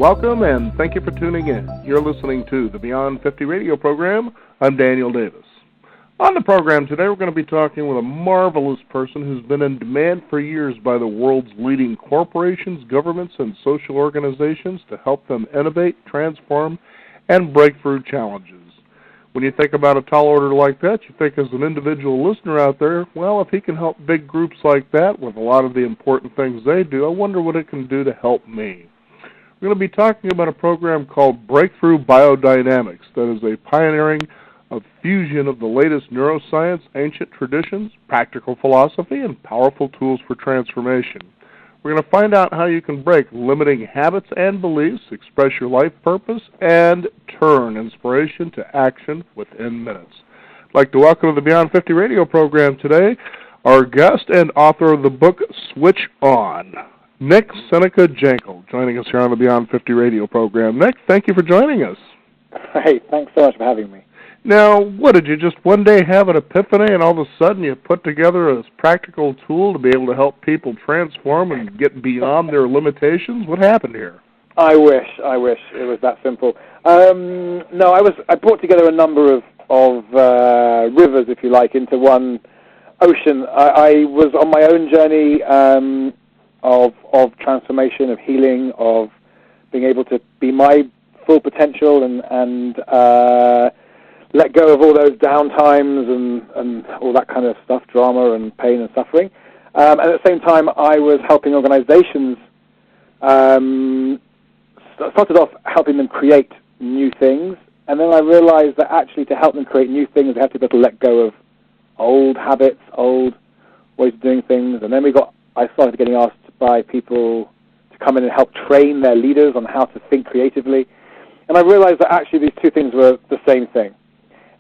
Welcome and thank you for tuning in. You're listening to the Beyond 50 radio program. I'm Daniel Davis. On the program today, we're going to be talking with a marvelous person who's been in demand for years by the world's leading corporations, governments, and social organizations to help them innovate, transform, and break through challenges. When you think about a tall order like that, you think as an individual listener out there, well, if he can help big groups like that with a lot of the important things they do, I wonder what it can do to help me. We're going to be talking about a program called Breakthrough Biodynamics that is a pioneering of fusion of the latest neuroscience, ancient traditions, practical philosophy, and powerful tools for transformation. We're going to find out how you can break limiting habits and beliefs, express your life purpose, and turn inspiration to action within minutes. I'd like to welcome to the Beyond 50 radio program today our guest and author of the book Switch On, Nick Seneca-Jankel, joining us here on the Beyond 50 radio program. Nick, thank you for joining us. Hey, thanks so much for having me. Now, what, did you just one day have an epiphany and all of a sudden you put together a practical tool to be able to help people transform and get beyond their limitations? What happened here? I wish it was that simple. No, I brought together a number of rivers, if you like, into one ocean. I was on my own journey of transformation, of healing, of being able to be my full potential and let go of all those downtimes and all that kind of stuff, drama and pain and suffering. And at the same time, I was helping organizations, started off helping them create new things, and then I realized that actually to help them create new things, they have to be able to let go of old habits, old ways of doing things. And then I started getting asked by people to come in and help train their leaders on how to think creatively. And I realized that actually these two things were the same thing.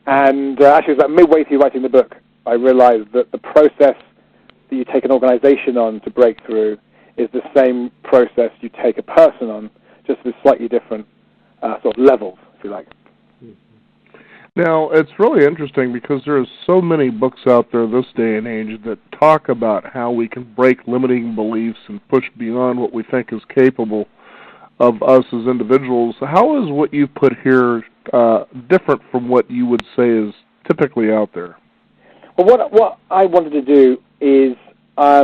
And actually, it was like midway through writing the book, I realized that the process that you take an organization on to break through is the same process you take a person on, just with slightly different sort of levels, if you like. Now, it's really interesting because there are so many books out there this day and age that talk about how we can break limiting beliefs and push beyond what we think is capable of us as individuals. How is what you put here different from what you would say is typically out there? Well, what I wanted to do is I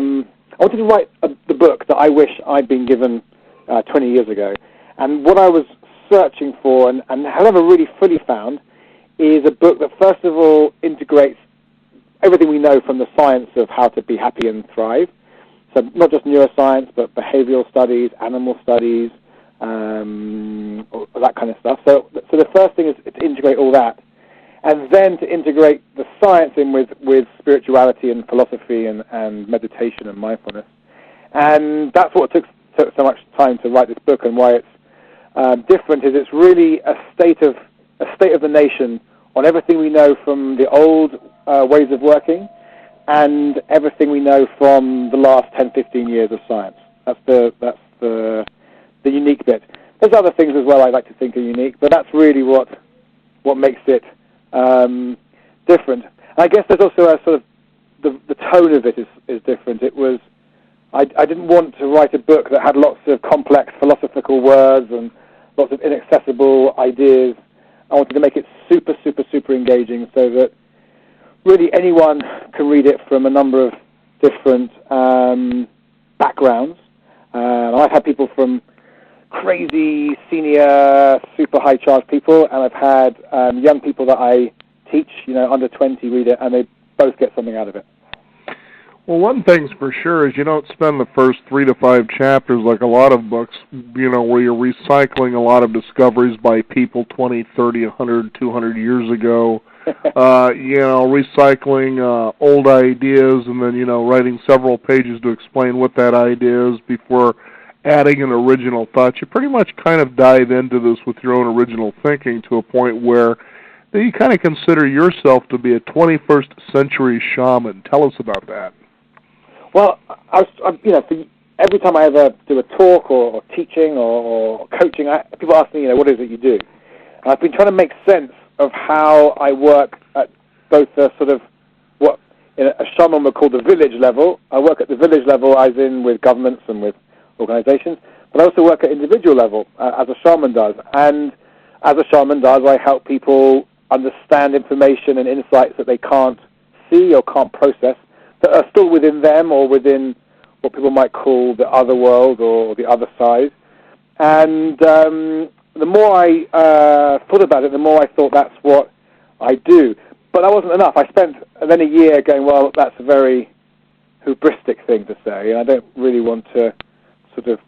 wanted to write the book that I wish I'd been given 20 years ago. And what I was searching for and have never really fully found is a book that first of all integrates everything we know from the science of how to be happy and thrive. So not just neuroscience, but behavioral studies, animal studies, that kind of stuff. So the first thing is to integrate all that, and then to integrate the science in with spirituality and philosophy and meditation and mindfulness. And that's what took so much time to write this book, and why it's different is it's really a state of the nation on everything we know from the old ways of working and everything we know from the last 10, 15 years of science. That's the unique bit. There's other things as well I like to think are unique, but that's really what makes it different. And I guess there's also a sort of the tone of it is different. It was I didn't want to write a book that had lots of complex philosophical words and lots of inaccessible ideas. I wanted to make it super, super, super engaging so that really anyone can read it from a number of different backgrounds. I've had people from crazy, senior, super high-charged people, and I've had young people that I teach, under 20 read it, and they both get something out of it. Well, one thing's for sure is you don't spend the first 3 to 5 chapters like a lot of books, where you're recycling a lot of discoveries by people 20, 30, 100, 200 years ago, recycling old ideas and then, writing several pages to explain what that idea is before adding an original thought. You pretty much kind of dive into this with your own original thinking to a point where you kind of consider yourself to be a 21st century shaman. Tell us about that. Well, every time I ever do a talk or teaching or coaching, people ask me, what is it you do? And I've been trying to make sense of how I work at both the sort of what a shaman would call the village level. I work at the village level, as in with governments and with organizations, but I also work at individual level, as a shaman does. And as a shaman does, I help people understand information and insights that they can't see or can't process, that are still within them or within what people might call the other world or the other side. And the more I thought about it, the more I thought that's what I do. But that wasn't enough. I spent then a year going, well, that's a very hubristic thing to say, and I don't really want to sort of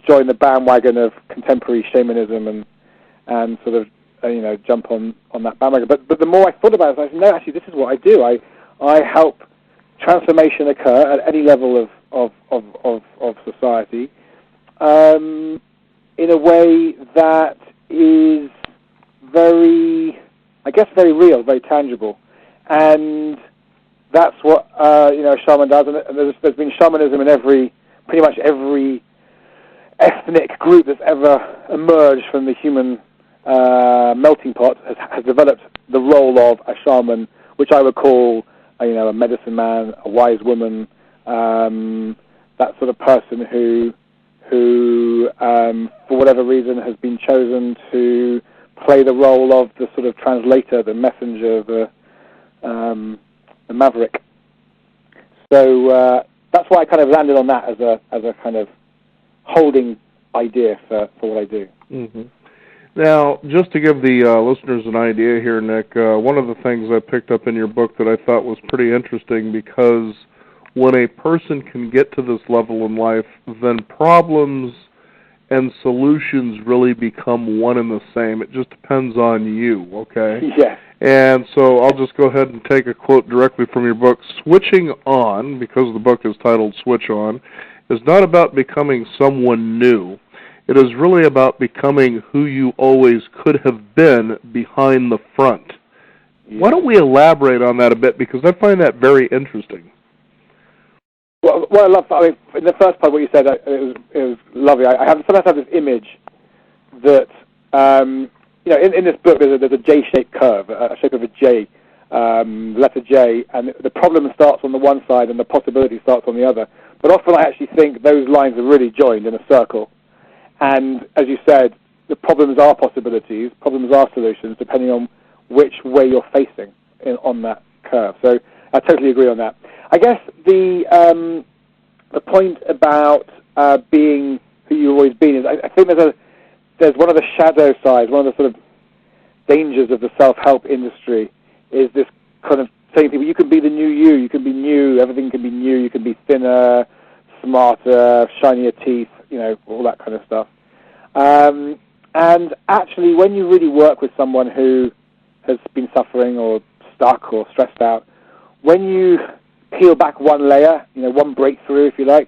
join the bandwagon of contemporary shamanism and sort of jump on that bandwagon. But the more I thought about it, I said, no, actually, this is what I do. I help transformation occur at any level of society in a way that is very real, very tangible, and that's what a shaman does. And there's been shamanism in pretty much every ethnic group that's ever emerged from the human melting pot has developed the role of a shaman, which I would call a medicine man, a wise woman, that sort of person who for whatever reason has been chosen to play the role of the sort of translator, the messenger, the maverick. So that's why I kind of landed on that as a kind of holding idea for what I do. Mm-hmm. Now, just to give the listeners an idea here, Nick, one of the things I picked up in your book that I thought was pretty interesting, because when a person can get to this level in life, then problems and solutions really become one and the same. It just depends on you, okay? Yes. And so I'll just go ahead and take a quote directly from your book. Switching on, because the book is titled Switch On, is not about becoming someone new. It is really about becoming who you always could have been behind the front. Why don't we elaborate on that a bit, because I find that very interesting. Well, I love. I mean, in the first part, what you said, it was lovely. I sometimes have this image that in this book there's a J-shaped curve, a shape of a J, letter J, and the problem starts on the one side and the possibility starts on the other. But often I actually think those lines are really joined in a circle. And as you said, the problems are possibilities, problems are solutions, depending on which way you're facing on that curve. So I totally agree on that. I guess the point about being who you've always been is I think there's one of the shadow sides, one of the sort of dangers of the self-help industry is this kind of saying to people, you can be the new you can be new, everything can be new, you can be thinner, smarter, shinier teeth, all that kind of stuff. And actually, when you really work with someone who has been suffering or stuck or stressed out, when you peel back one layer, one breakthrough, if you like,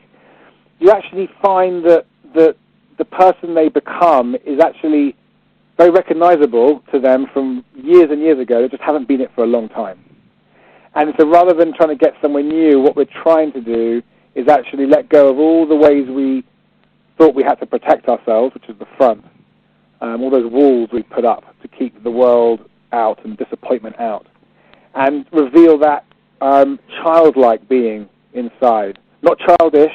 you actually find that the person they become is actually very recognizable to them from years and years ago. They just haven't been it for a long time. And so rather than trying to get somewhere new, what we're trying to do is actually let go of all the ways we thought we had to protect ourselves, which is the front, all those walls we put up to keep the world out and disappointment out, and reveal that childlike being inside. Not childish,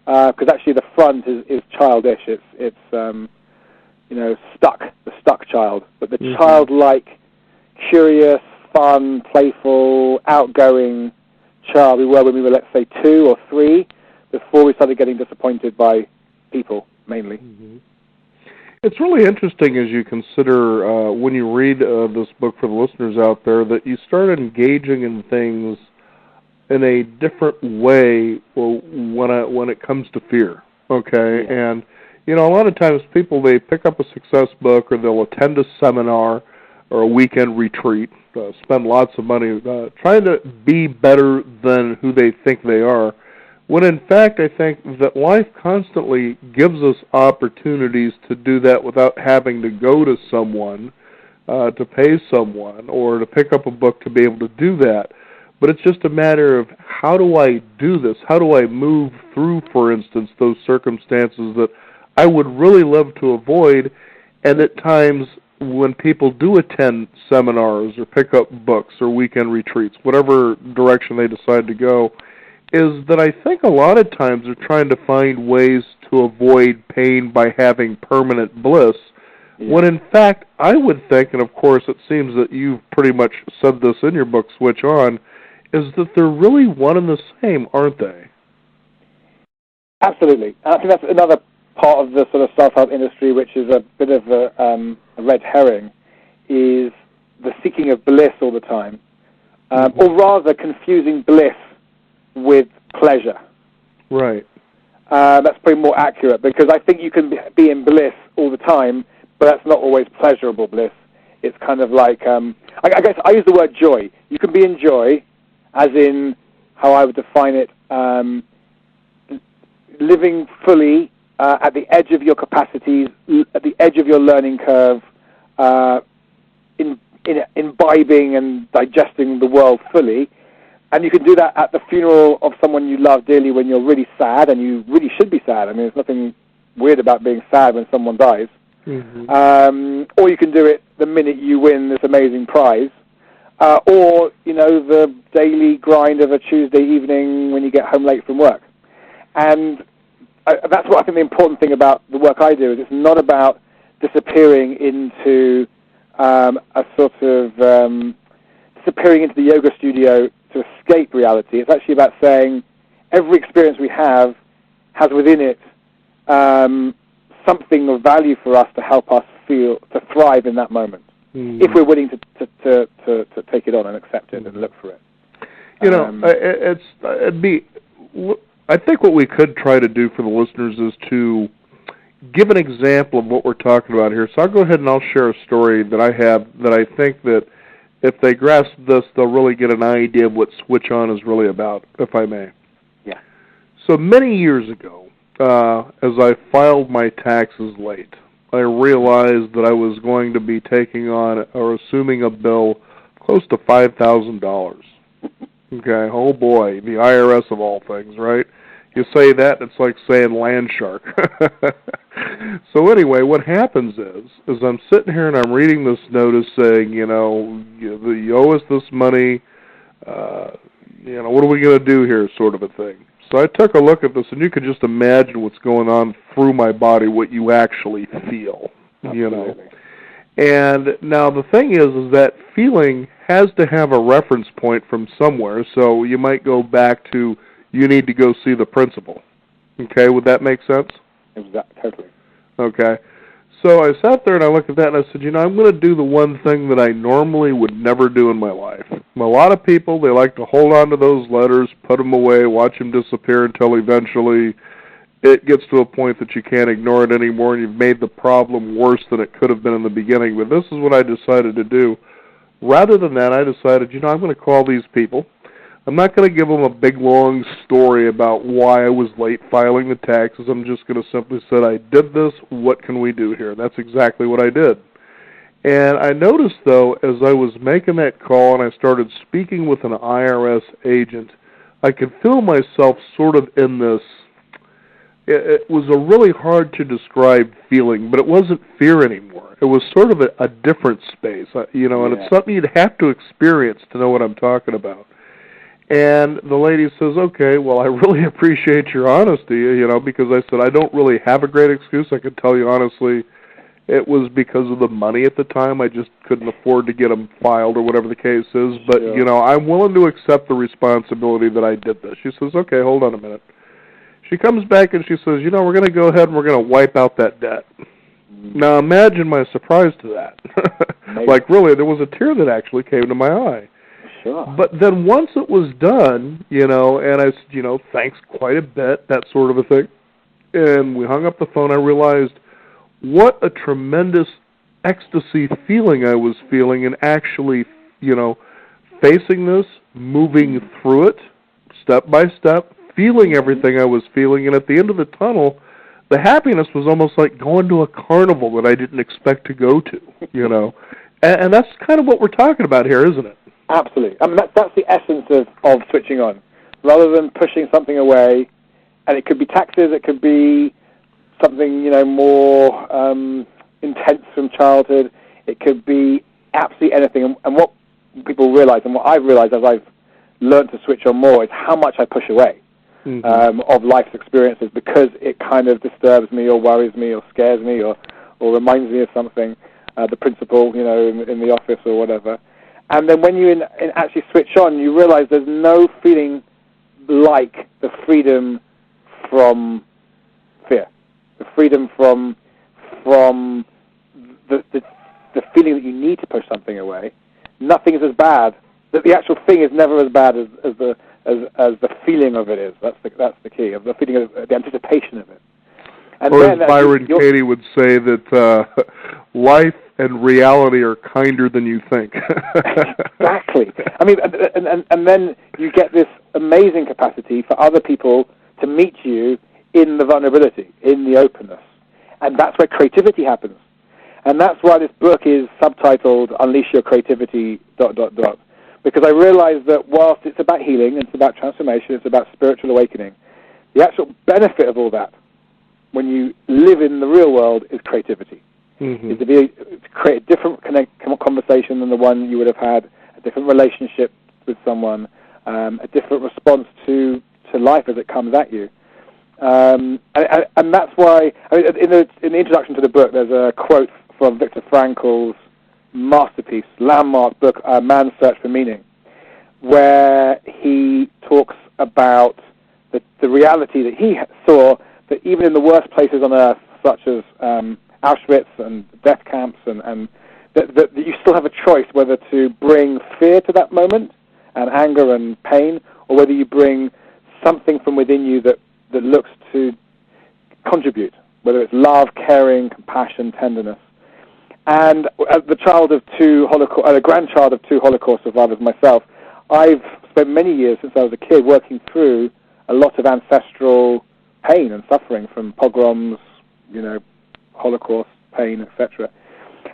because actually the front is childish. It's the stuck child, but the childlike, curious, fun, playful, outgoing child we were when we were, let's say, 2 or 3, before we started getting disappointed by people, mainly. Mm-hmm. It's really interesting as you consider, when you read this book for the listeners out there, that you start engaging in things in a different way when it comes to fear, okay? Yeah. And, a lot of times people, they pick up a success book or they'll attend a seminar or a weekend retreat, spend lots of money trying to be better than who they think they are, when in fact I think that life constantly gives us opportunities to do that without having to go to someone, to pay someone, or to pick up a book to be able to do that. But it's just a matter of, how do I do this? How do I move through, for instance, those circumstances that I would really love to avoid? And at times when people do attend seminars or pick up books or weekend retreats, whatever direction they decide to go, is that I think a lot of times they're trying to find ways to avoid pain by having permanent bliss, when in fact I would think, and of course it seems that you've pretty much said this in your book, Switch On, is that they're really one and the same, aren't they? Absolutely. And I think that's another part of the sort of self-help industry, which is a bit of a red herring, is the seeking of bliss all the time, or rather confusing bliss with pleasure. Right. That's probably more accurate, because I think you can be in bliss all the time, but that's not always pleasurable bliss. It's kind of like, I guess I use the word joy. You can be in joy, as in how I would define it, living fully at the edge of your capacities, at the edge of your learning curve, imbibing and digesting the world fully. And you can do that at the funeral of someone you love dearly when you're really sad, and you really should be sad. I mean, there's nothing weird about being sad when someone dies. Or you can do it the minute you win this amazing prize. Or, the daily grind of a Tuesday evening when you get home late from work. And that's what I think the important thing about the work I do is it's not about disappearing into a sort of disappearing into the yoga studio to escape reality. It's actually about saying every experience we have has within it something of value for us to help us feel, to thrive in that moment, if we're willing to take it on and accept it and look for it. I think what we could try to do for the listeners is to give an example of what we're talking about here. So I'll go ahead and I'll share a story that I have that I think that if they grasp this, they'll really get an idea of what Switch On is really about, if I may. Yeah. So many years ago, as I filed my taxes late, I realized that I was going to be taking on or assuming a bill close to $5,000. Okay, oh boy, the IRS of all things, right? You say that, it's like saying land shark. So anyway, what happens is I'm sitting here and I'm reading this notice saying, you owe us this money, what are we going to do here, sort of a thing. So I took a look at this, and you can just imagine what's going on through my body, what you actually feel, Absolutely. And now the thing is that feeling has to have a reference point from somewhere, so you might go back to, you need to go see the principal. Okay, would that make sense? Exactly. Totally. Okay. So I sat there and I looked at that and I said, I'm going to do the one thing that I normally would never do in my life. A lot of people, they like to hold on to those letters, put them away, watch them disappear until eventually it gets to a point that you can't ignore it anymore and you've made the problem worse than it could have been in the beginning. But this is what I decided to do. Rather than that, I decided, I'm going to call these people. I'm not going to give them a big, long story about why I was late filing the taxes. I'm just going to simply say, I did this, what can we do here? That's exactly what I did. And I noticed, though, as I was making that call and I started speaking with an IRS agent, I could feel myself sort of in this, it was a really hard to describe feeling, but it wasn't fear anymore. It was sort of a different space, and it's something you'd have to experience to know what I'm talking about. And the lady says, okay, well, I really appreciate your honesty, because I said, I don't really have a great excuse. I can tell you honestly, it was because of the money at the time. I just couldn't afford to get them filed or whatever the case is. But, I'm willing to accept the responsibility that I did this. She says, okay, hold on a minute. She comes back and she says, we're going to go ahead and we're going to wipe out that debt. Now, imagine my surprise to that. Like, really, there was a tear that actually came to my eye. Sure. But then once it was done, and I said, thanks quite a bit, that sort of a thing. And we hung up the phone. I realized what a tremendous ecstasy feeling I was feeling and actually, facing this, moving through it, step by step, feeling everything I was feeling. And at the end of the tunnel, the happiness was almost like going to a carnival that I didn't expect to go to, And that's kind of what we're talking about here, isn't it? Absolutely. I mean, that's the essence of switching on. Rather than pushing something away, and it could be taxes, it could be something, more intense from childhood. It could be absolutely anything. And what people realize, and what I've realized as I've learned to switch on more is how much I push away of life's experiences because it kind of disturbs me or worries me or scares me or reminds me of something, the principal, in the office or whatever. And then when you actually switch on, you realize there's no feeling like the freedom from fear, the freedom from the feeling that you need to push something away. Nothing is as bad. That the actual thing is never as bad as the feeling of it is. That's the key, of the feeling of the anticipation of it. And or then, as Byron Katie would say, that life and reality are kinder than you think. Exactly. I mean, and then you get this amazing capacity for other people to meet you in the vulnerability, in the openness. And that's where creativity happens. And that's why this book is subtitled Unleash Your Creativity ... Because I realized that whilst it's about healing, it's about transformation, it's about spiritual awakening, the actual benefit of all that, when you live in the real world, is creativity. Is to create a different conversation than the one you would have had, a different relationship with someone, a different response to life as it comes at you. And that's why, in the introduction to the book, there's a quote from Viktor Frankl's masterpiece, landmark book, Man's Search for Meaning, where he talks about the reality that he saw, that even in the worst places on earth, such as Auschwitz and death camps, and that you still have a choice whether to bring fear to that moment, and anger and pain, or whether you bring something from within you that looks to contribute, whether it's love, caring, compassion, tenderness. And as the grandchild of two Holocaust survivors myself, I've spent many years since I was a kid working through a lot of ancestral pain and suffering from pogroms, Holocaust, pain, etc.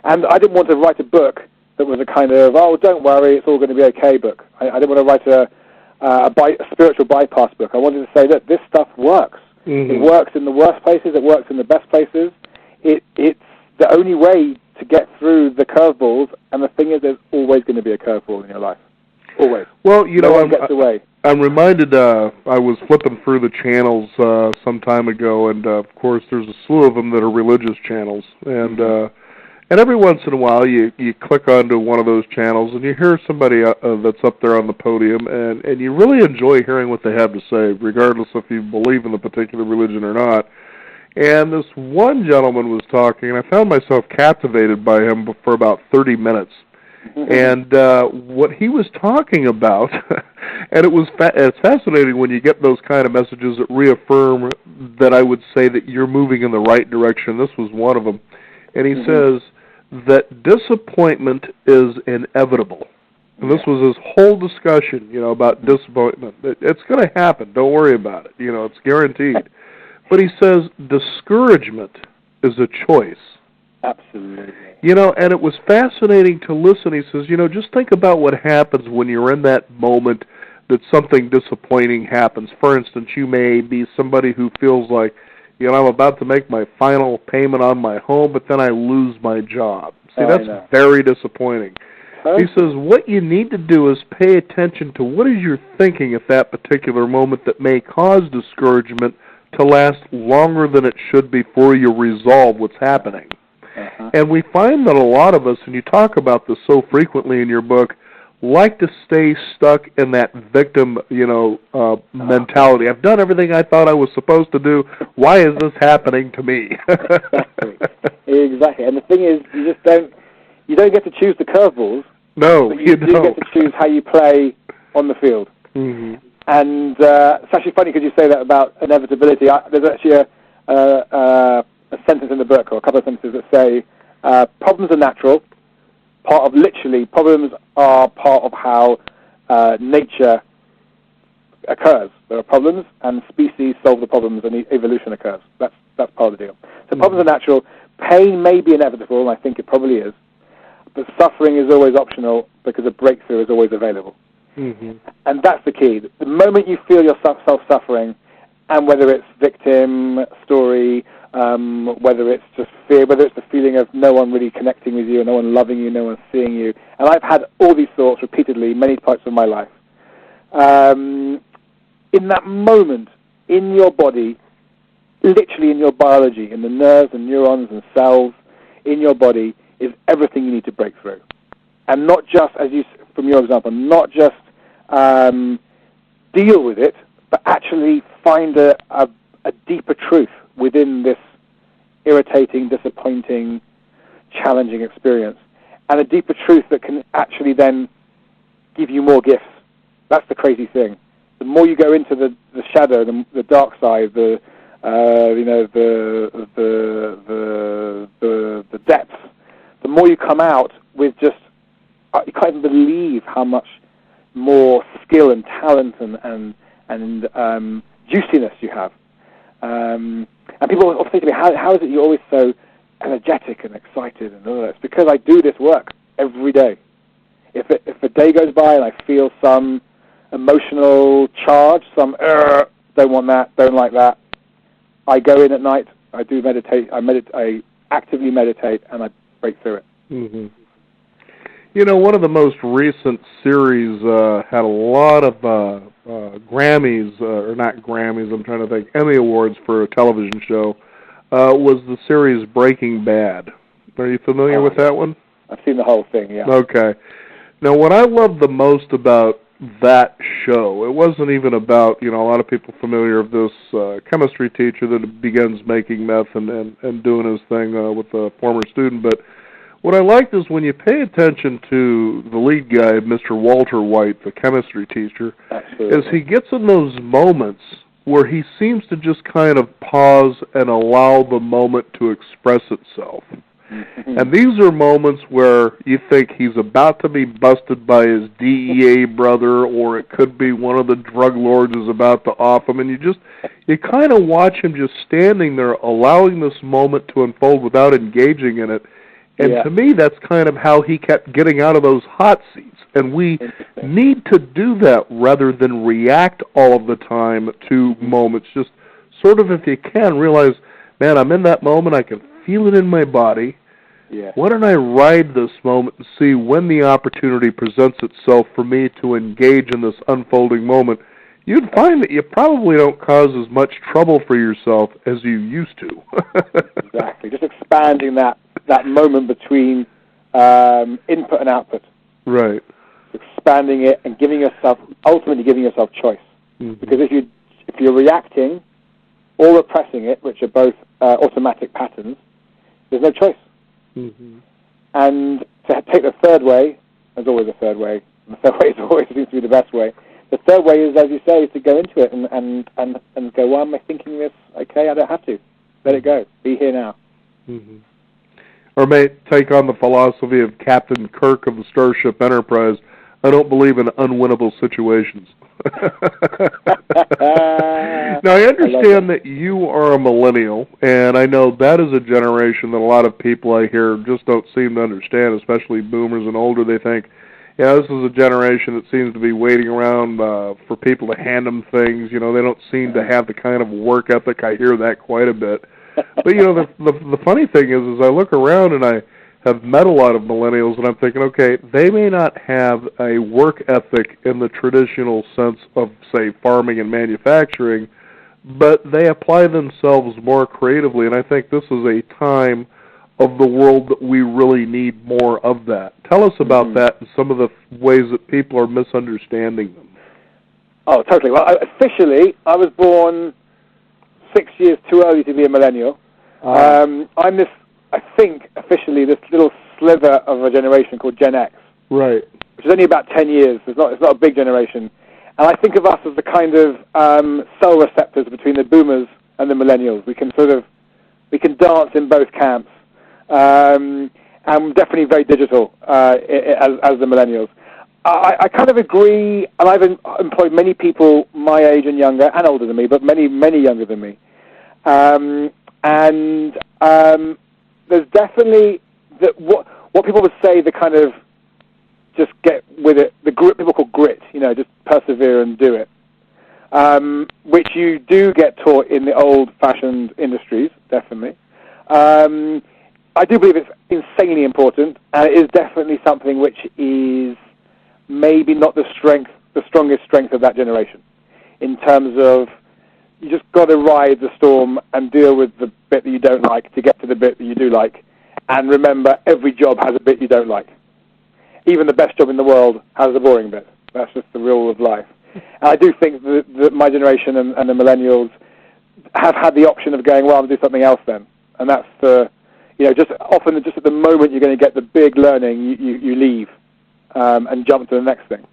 And I didn't want to write a book that was a kind of, don't worry, it's all going to be okay book. I didn't want to write a spiritual bypass book. I wanted to say that this stuff works. It works in the worst places, it works in the best places. It's the only way to get through the curveballs, and the thing is, there's always going to be a curveball in your life. Always. Well, no one gets away. I'm reminded, I was flipping through the channels some time ago, and of course there's a slew of them that are religious channels, and every once in a while you click onto one of those channels and you hear somebody that's up there on the podium, and you really enjoy hearing what they have to say, regardless if you believe in the particular religion or not. And this one gentleman was talking, and I found myself captivated by him for about 30 minutes. And what he was talking about, and it's fascinating when you get those kind of messages that reaffirm that I would say that you're moving in the right direction. This was one of them. And he says that disappointment is inevitable. And this was his whole discussion, about disappointment. It's going to happen. Don't worry about it. It's guaranteed. But he says discouragement is a choice. Absolutely. And it was fascinating to listen. He says, just think about what happens when you're in that moment that something disappointing happens. For instance, you may be somebody who feels like, I'm about to make my final payment on my home, but then I lose my job. See, that's very disappointing. He says, what you need to do is pay attention to what is your thinking at that particular moment that may cause discouragement to last longer than it should before you resolve what's happening. And we find that a lot of us, and you talk about this so frequently in your book, like to stay stuck in that victim, mentality. I've done everything I thought I was supposed to do. Why is this happening to me? Exactly. And the thing is, you don't get to choose the curveballs. No, but you do get to choose how you play on the field. And it's actually funny because you say that about inevitability. There's actually a sentence in the book, or a couple of sentences that say, problems are natural. Problems are part of how nature occurs. There are problems, and species solve the problems, and evolution occurs. That's part of the deal. So problems are natural. Pain may be inevitable, and I think it probably is. But suffering is always optional because a breakthrough is always available. And that's the key. The moment you feel yourself suffering, and whether it's victim story, whether it's just fear, whether it's the feeling of no one really connecting with you, no one loving you, no one seeing you, and I've had all these thoughts repeatedly many parts of my life, in that moment, in your body, literally in your biology, in the nerves and neurons and cells in your body, is everything you need to break through. And not just, from your example, not just deal with it, but actually find a deeper truth within this irritating, disappointing, challenging experience. And a deeper truth that can actually then give you more gifts. That's the crazy thing. The more you go into the shadow, the dark side, the depths, the more you come out with just, you can't even believe how much more skill and talent and juiciness you have. And people often say to me, how is it you're always so energetic and excited and all that? It's because I do this work every day. If a day goes by and I feel some emotional charge, some don't want that, don't like that, I go in at night, I do meditate, I actively meditate, and I break through it. Mm-hmm. You know, one of the most recent series had a lot of Grammys, or not Grammys, I'm trying to think, Emmy Awards for a television show, was the series Breaking Bad. Are you familiar with that one? I've seen the whole thing, yeah. Okay. Now, what I loved the most about that show, it wasn't even about, a lot of people familiar of this chemistry teacher that begins making meth and doing his thing with a former student, but what I liked is when you pay attention to the lead guy, Mr. Walter White, the chemistry teacher, Absolutely. is he gets in those moments where he seems to just kind of pause and allow the moment to express itself. Mm-hmm. And these are moments where you think he's about to be busted by his DEA brother, or it could be one of the drug lords is about to off him, and you kind of watch him just standing there allowing this moment to unfold without engaging in it. And to me, that's kind of how he kept getting out of those hot seats. And we need to do that rather than react all of the time to moments. Just sort of, if you can, realize, man, I'm in that moment. I can feel it in my body. Yeah. Why don't I ride this moment and see when the opportunity presents itself for me to engage in this unfolding moment? You'd find that you probably don't cause as much trouble for yourself as you used to. Exactly. Just expanding that moment between input and output. Right. Expanding it and ultimately giving yourself choice. Mm-hmm. Because if you're reacting or repressing it, which are both automatic patterns, there's no choice. Mm-hmm. And to take the third way, there's always a third way. The third way always seems to be the best way. The third way is, as you say, is to go into it and go, why am I thinking this? Okay, I don't have to. Let it go. Be here now. Mm-hmm. Or may take on the philosophy of Captain Kirk of the Starship Enterprise, I don't believe in unwinnable situations. Now, I understand that you are a millennial, and I know that is a generation that a lot of people I hear just don't seem to understand, especially boomers and older. They think, this is a generation that seems to be waiting around for people to hand them things. They don't seem to have the kind of work ethic. I hear that quite a bit. But, the funny thing is I look around and I have met a lot of millennials, and I'm thinking, okay, they may not have a work ethic in the traditional sense of, say, farming and manufacturing, but they apply themselves more creatively, and I think this is a time of the world that we really need more of that. Tell us about that and some of the ways that people are misunderstanding them. Oh, totally. Well, officially, I was born 6 years too early to be a millennial. I'm this, I think, officially, this little sliver of a generation called Gen X. Right. Which is only about 10 years. It's not a big generation. And I think of us as the kind of cell receptors between the boomers and the millennials. We can dance in both camps. And definitely very digital as the millennials. I kind of agree, and I've employed many people my age and younger, and older than me, but many, many younger than me. There's definitely what people would say, the kind of just get with it, the grit people call grit, just persevere and do it, which you do get taught in the old-fashioned industries, definitely. I do believe it's insanely important, and it is definitely something which is maybe not the the strongest strength of that generation, in terms of you just got to ride the storm and deal with the bit that you don't like to get to the bit that you do like. And remember, every job has a bit you don't like. Even the best job in the world has a boring bit. That's just the rule of life. And I do think that my generation and the millennials have had the option of going, well, I'll do something else then. And that's just often just at the moment you're going to get the big learning, you leave and jump to the next thing.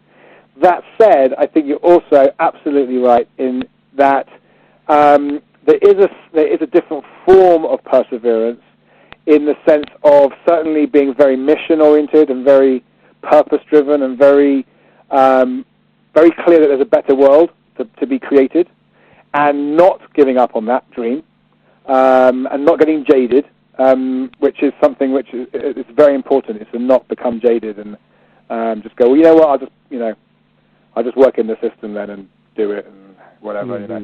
That said, I think you're also absolutely right in that there is a different form of perseverance, in the sense of certainly being very mission-oriented and very purpose-driven and very clear that there's a better world to be created, and not giving up on that dream, and not getting jaded, which is something which is very important, is to not become jaded and just go, well, you know what, I'll just work in the system then and do it and whatever, Mm-hmm.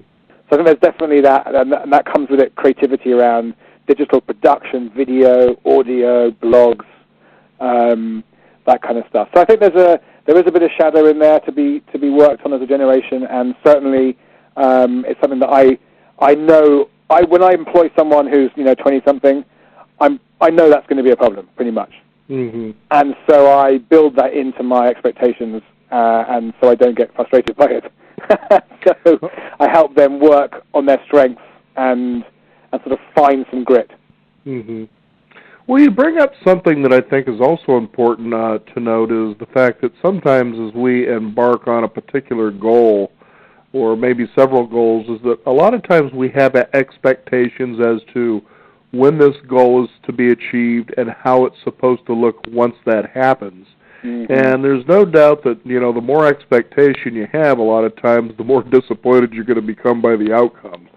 So I think there's definitely that, and that comes with it, creativity around digital production, video, audio, blogs, that kind of stuff. So I think there is a bit of shadow in there to be worked on as a generation, and certainly it's something that I know. When I employ someone who's 20-something, I know that's going to be a problem pretty much, Mm-hmm. and so I build that into my expectations, and so I don't get frustrated by it. So I help them work on their strengths and sort of find some grit. Mm-hmm. Well, you bring up something that I think is also important to note, is the fact that sometimes as we embark on a particular goal, or maybe several goals, is that a lot of times we have expectations as to when this goal is to be achieved and how it's supposed to look once that happens. Mm-hmm. And there's no doubt that, the more expectation you have, a lot of times, the more disappointed you're going to become by the outcome.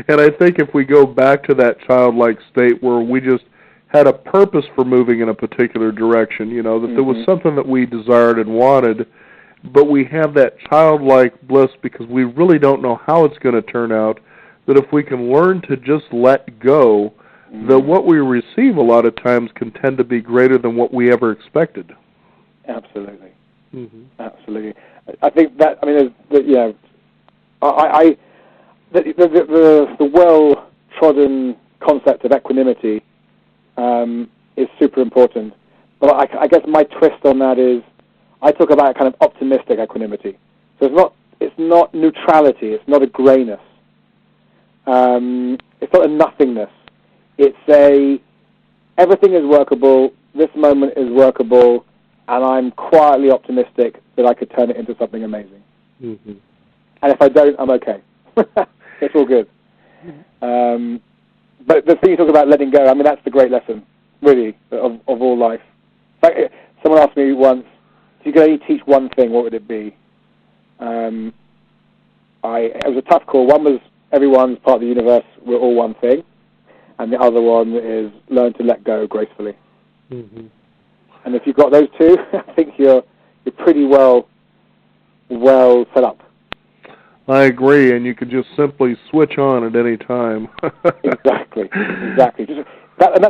And I think if we go back to that childlike state where we just had a purpose for moving in a particular direction, that mm-hmm. there was something that we desired and wanted, but we have that childlike bliss because we really don't know how it's going to turn out, that if we can learn to just let go, mm-hmm. that what we receive a lot of times can tend to be greater than what we ever expected. Absolutely. Mm-hmm. Absolutely. I think that, the well-trodden concept of equanimity is super important. But I guess my twist on that is I talk about kind of optimistic equanimity. So it's not neutrality. It's not a grayness. It's not a nothingness. It's everything is workable. This moment is workable, and I'm quietly optimistic that I could turn it into something amazing. Mm-hmm. And if I don't, I'm okay. It's all good. But the thing you talk about letting go, that's the great lesson, really, of all life. In fact, someone asked me once, if you could only teach one thing, what would it be? It was a tough call. One was everyone's part of the universe, we're all one thing. And the other one is learn to let go gracefully. Mm-hmm. And if you've got those two, I think you're pretty well set up. I agree, and you could just simply switch on at any time. Exactly. And that's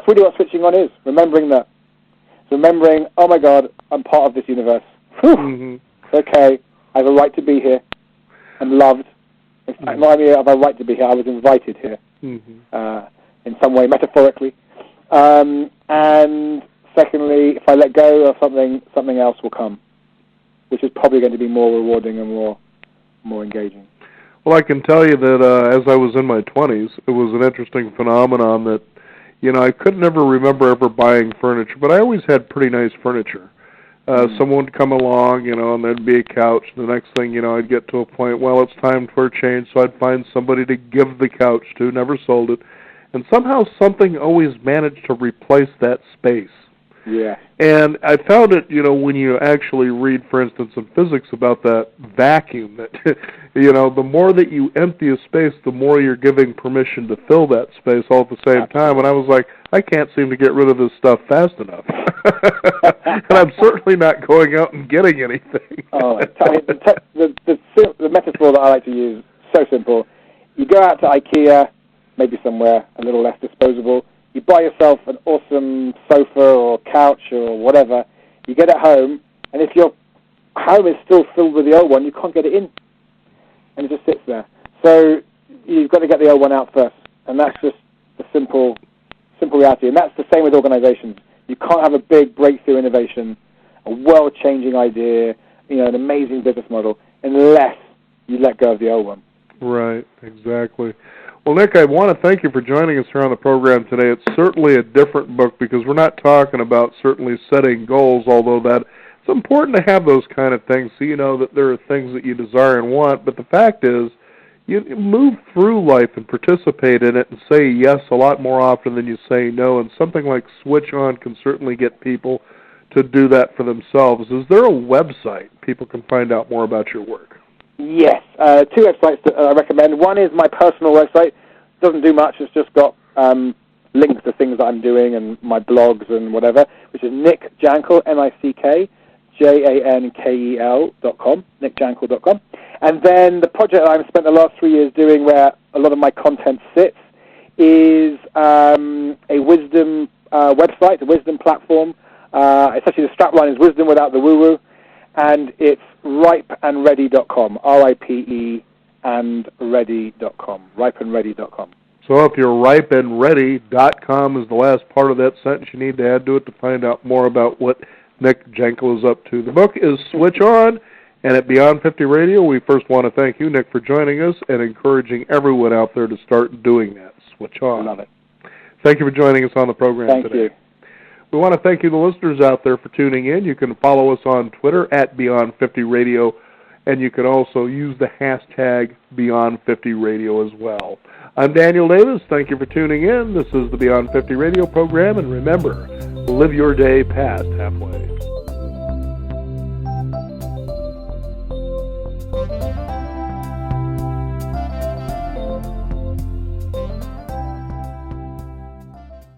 really what switching on is, remembering that. Remembering, oh my God, I'm part of this universe. Mm-hmm. It's okay, I have a right to be here. I'm loved. In fact, not only have I a right to be here, I was invited here, mm-hmm. In some way, metaphorically. And secondly, if I let go of something else will come, which is probably going to be more rewarding and more engaging. Well, I can tell you that as I was in my 20s, it was an interesting phenomenon that, I could never remember ever buying furniture, but I always had pretty nice furniture. Someone would come along, and there'd be a couch. The next thing, I'd get to a point, well, it's time for a change, so I'd find somebody to give the couch to, never sold it. And somehow something always managed to replace that space. Yeah. And I found it, when you actually read, for instance, in physics about that vacuum, that, the more that you empty a space, the more you're giving permission to fill that space all at the same time. And I was like, I can't seem to get rid of this stuff fast enough. And I'm certainly not going out and getting anything. The metaphor that I like to use, so simple. You go out to IKEA, maybe somewhere a little less disposable. You buy yourself an awesome sofa or couch or whatever. You get it home, and if you're home is still filled with the old one. You can't get it in, and it just sits there. So you've got to get the old one out first, and that's just the simple reality. And that's the same with organizations. You can't have a big breakthrough innovation, a world-changing idea, an amazing business model, unless you let go of the old one. Right, exactly. Well, Nick, I want to thank you for joining us here on the program today. It's certainly a different book because we're not talking about certainly setting goals, although that it's important to have those kind of things so you know that there are things that you desire and want. But the fact is, you move through life and participate in it and say yes a lot more often than you say no, and something like Switch On can certainly get people to do that for themselves. Is there a website people can find out more about your work? Yes, two websites that I recommend. One is my personal website. Doesn't do much. It's just got links to things that I'm doing and my blogs and whatever, which is Nick Jankel, NickJankel.com, nickjankel.com. And then the project I've spent the last 3 years doing, where a lot of my content sits, is a wisdom website, a wisdom platform. It's actually the strapline is wisdom without the woo-woo, and it's ripeandready.com, R-I-P-E and ready.com, ripeandready.com. So if you're ripeandready.com is the last part of that sentence you need to add to it to find out more about what Nick Jankel is up to. The book is Switch On, and at Beyond 50 Radio, we first want to thank you, Nick, for joining us and encouraging everyone out there to start doing that. Switch On. I love it. Thank you for joining us on the program today. Thank you. We want to thank you, the listeners out there, for tuning in. You can follow us on Twitter at Beyond 50 Radio, and you can also use the hashtag Beyond 50 Radio as well. I'm Daniel Davis. Thank you for tuning in. This is the Beyond 50 Radio program, and remember, live your day past halfway.